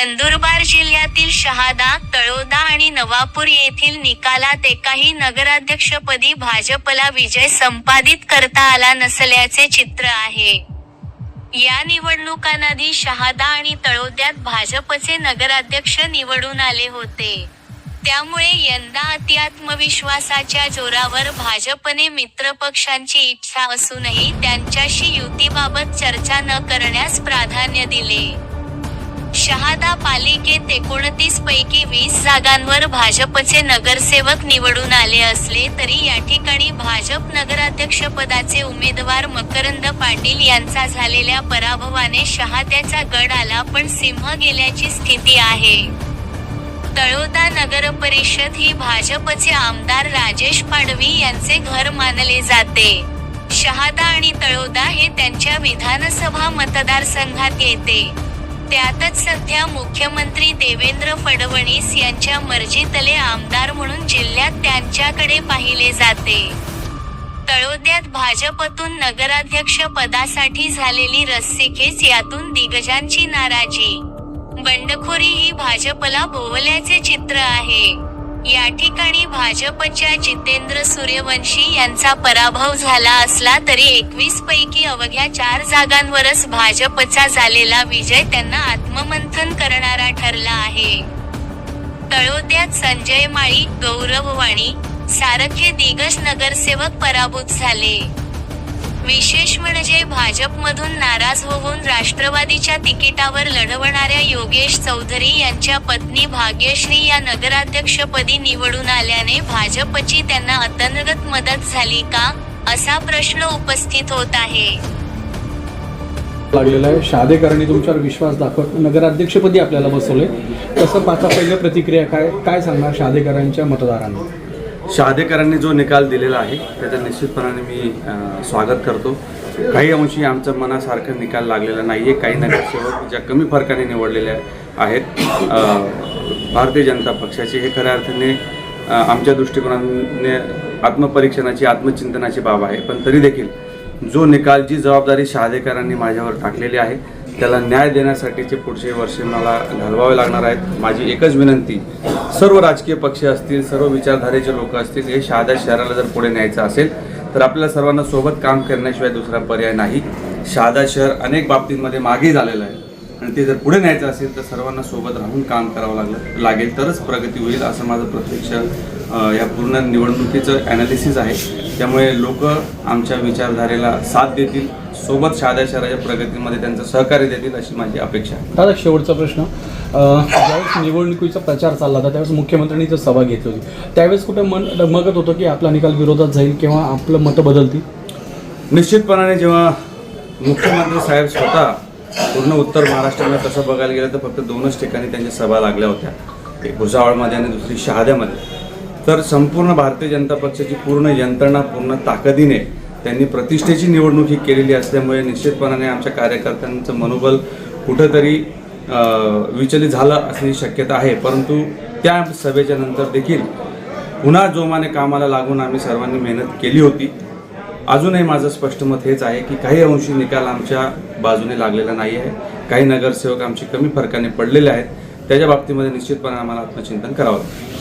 नंदुरबार जिल्ह्यातील शहादा, तळोदा आणि नवापूर येथील निकालात एकाही नगराध्यक्षपदी भाजपला विजय संपादित करता आला नसल्याचे चित्र आहे. या निवडणुकांआधी शहादा आणि तळोद्यात भाजपचे नगराध्यक्ष निवडून आले होते. त्यामुळे यंदा अतिआत्मविश्वासाच्या जोरावर भाजपने मित्रपक्षांची इच्छा असूनही त्यांच्याशी युतीबाबत चर्चा न करण्यास प्राधान्य दिले. शहादा पालिकेत 29 पैकी 20 जागांवर भाजपचे नगरसेवक निवडून आले असले तरी याठिकाणी भाजप नगराध्यक्षपदाचे उमेदवार मकरंद पाटील यांचा झालेल्या पराभवाने शहाद्याचा गड आला पण सिंह गेल्याची स्थिती आहे. तळोदा नगरपरिषद ही भाजपचे आमदार राजेश पाडवी यांचे घर मानले जाते. शहादा आणि तळोदा हे त्यांच्या विधानसभा मतदारसंघात येते. त्यातच सध्या मुख्यमंत्री देवेंद्र फडणवीस यांच्या मर्जीतले आमदार म्हणून जिल्ह्यात त्यांच्याकडे पाहिले जाते. तळोद्यात भाजपतून नगराध्यक्ष पदासाठी झालेली रस्सीखेच यातून दिग्गजांची नाराजी, बंडखोरी ही भाजपला भोवल्याचे चित्र आहे. या ठिकाणी भाजपच्या जितेंद्र सूर्यवंशी यांचा पराभव झाला असला तरी 21 पैकी अवघ्या 4 जागांवरच भाजपचा झालेला विजय त्यांना आत्ममंथन करणारा ठरला आहे. तळोद्यात संजय माळी, गौरव वाणी सारखे दिग्गज नगरसेवक पराभूत झाले. विशेष म्हणजे भाजपमधून नाराज होऊन राष्ट्रवादीच्या तिकिटावर लढवणाऱ्या योगेश चौधरी यांच्या पत्नी भाग्यश्री या नगराध्यक्षपदी निवडून आल्याने भाजपची त्यांना अंतर्गत मदत झाली का, असा प्रश्न उपस्थित होत आहे. लागलेला आहे. शहादेकरांनी तुमच्यावर विश्वास दाखवत नगराध्यक्षपदी आपल्याला बसवले, कसं पाहता? पहिल्या प्रतिक्रिया काय सांगणार शहादेकरांच्या मतदारांना? शहादेकरांनी जो निकाल दिलेला आहे त्याचा निश्चितपणाने मी स्वागत करतो. काही अंशी आमच्या मनासारखा निकाल लागलेला नाही आहे. काही नगरसेवक ज्या कमी फरकाने निवडलेल्या आहेत भारतीय जनता पक्षाचे, हे खऱ्या अर्थाने आमच्या दृष्टिकोनाने आत्मपरीक्षणाची आत्मचिंतनाची बाब आहे. पण तरी देखील जो निकाल, जी जबाबदारी शहादेकरांनी माझ्यावर टाकलेली आहे त्याला न्याय देण्यासाठीचे पुढचे वर्ष मला घालवावे लागणार आहेत. माझी एकच विनंती, सर्व राजकीय पक्ष असतील, सर्व विचारधारेचे लोक असतील, हे शहादा शहराला जर पुढे न्यायचं असेल तर आपल्याला सर्वांना सोबत काम करण्याशिवाय दुसरा पर्याय नाही. शहादा शहर अनेक बाबतींमध्ये मागे झालेलं आहे आणि ते जर पुढे न्यायचं असेल तर सर्वांना सोबत राहून काम करावं लागेल तरच प्रगती होईल, असं माझं प्रत्यक्ष या पूर्ण निवडणुकीचं ॲनालिसिस आहे. त्यामुळे लोक आमच्या विचारधारेला साथ देतील, सोबत शहादा शहराच्या प्रगतीमध्ये त्यांचं सहकार्य देतील अशी माझी अपेक्षा आहे. दादा, शेवटचा प्रश्न, ज्यावेळेस निवडणुकीचा प्रचार चालला होता त्यावेळेस मुख्यमंत्र्यांनी जर सभा घेतली होती त्यावेळेस कुठं डगमगत होतं की आपला निकाल विरोधात जाईल किंवा आपलं मतं बदलतील? निश्चितपणाने जेव्हा मुख्यमंत्री साहेब स्वतः पूर्ण उत्तर महाराष्ट्रामध्ये तसं बघायला गेलं तर फक्त 2च ठिकाणी त्यांच्या सभा लागल्या होत्या, एक भुसावळमध्ये आणि दुसरी शहाद्यामध्ये. तर संपूर्ण भारतीय जनता पक्षाची पूर्ण यंत्रणा पूर्ण ताकदीने त्यांनी प्रतिष्ठेची निवडणूक ही केलेली असल्यामुळे निश्चितपणाने आमच्या कार्यकर्त्यांचं मनोबल कुठंतरी विचलित झालं असण्याची शक्यता आहे. परंतु त्या सभेच्या नंतर देखील पुन्हा जोमाने कामाला लागून आम्ही सर्वांनी मेहनत केली होती. अजूनही माझं स्पष्ट मत हेच आहे की काही अंशी निकाल आमच्या बाजूने लागलेला नाही आहे. काही नगरसेवक आमचे कमी फरकाने पडलेले आहेत. त्याच्या बाबतीमध्ये निश्चितपणे आम्हाला आत्मचिंतन करावं लागतं.